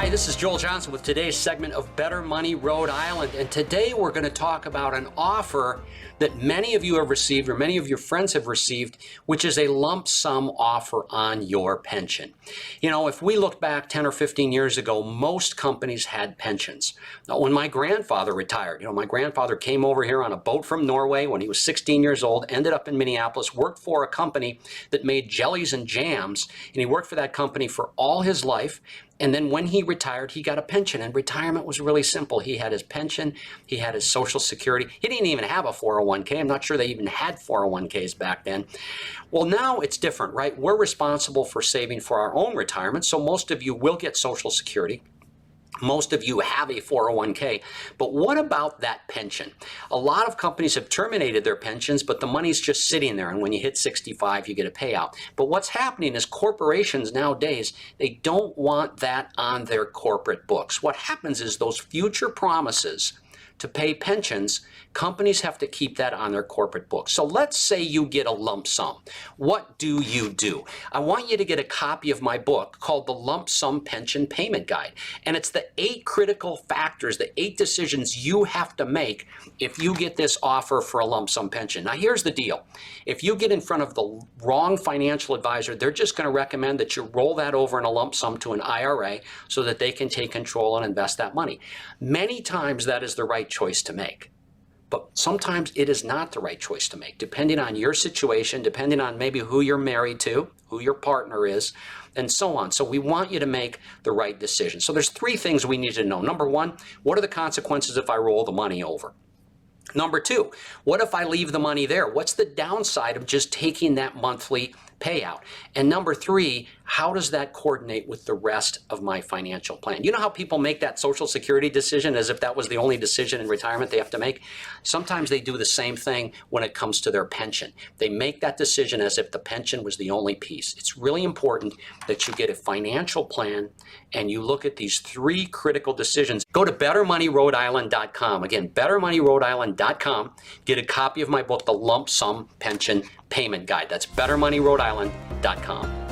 Hi, this is Joel Johnson with today's segment of Better Money Rhode Island, and today we're going to talk about an offer that many of you have received or many of your friends have received, which is a lump sum offer on your pension. You know, if we look back 10 or 15 years ago, most companies had pensions. Now, when my grandfather retired, my grandfather came over here on a boat from Norway when he was 16 years old, ended up in Minneapolis, worked for a company that made jellies and jams, and he worked for that company for all his life. And then when he retired, he got a pension, and retirement was really simple. He had his pension, he had his Social Security. He didn't even have a 401k. I'm not sure they even had 401ks back then. Well, now it's different, right? We're responsible for saving for our own retirement, so most of you will get Social Security. Most of you have a 401k, but what about that pension? A lot of companies have terminated their pensions, but the money's just sitting there, and when you hit 65, you get a payout. But what's happening is corporations nowadays, they don't want that on their corporate books. What happens is those future promises to pay pensions, companies have to keep that on their corporate books. So let's say you get a lump sum. What do you do? I want you to get a copy of my book called The Lump Sum Pension Payment Guide. And it's the 8 critical factors, the 8 decisions you have to make if you get this offer for a lump sum pension. Now, here's the deal. If you get in front of the wrong financial advisor, they're just going to recommend that you roll that over in a lump sum to an IRA so that they can take control and invest that money. Many times that is the right choice to make. But sometimes it is not the right choice to make, depending on your situation, depending on maybe who you're married to, who your partner is, and so on. So we want you to make the right decision. So there's 3 things we need to know. Number 1, what are the consequences if I roll the money over? Number 2, what if I leave the money there? What's the downside of just taking that monthly payout? And number 3, how does that coordinate with the rest of my financial plan? You know how people make that Social Security decision as if that was the only decision in retirement they have to make? Sometimes they do the same thing when it comes to their pension. They make that decision as if the pension was the only piece. It's really important that you get a financial plan and you look at these 3 critical decisions. Go to BetterMoneyRhodeIsland.com. Again, BetterMoneyRhodeIsland.com. Get a copy of my book, The Lump Sum Pension Payment Guide. That's BetterMoneyRhodeIsland.com.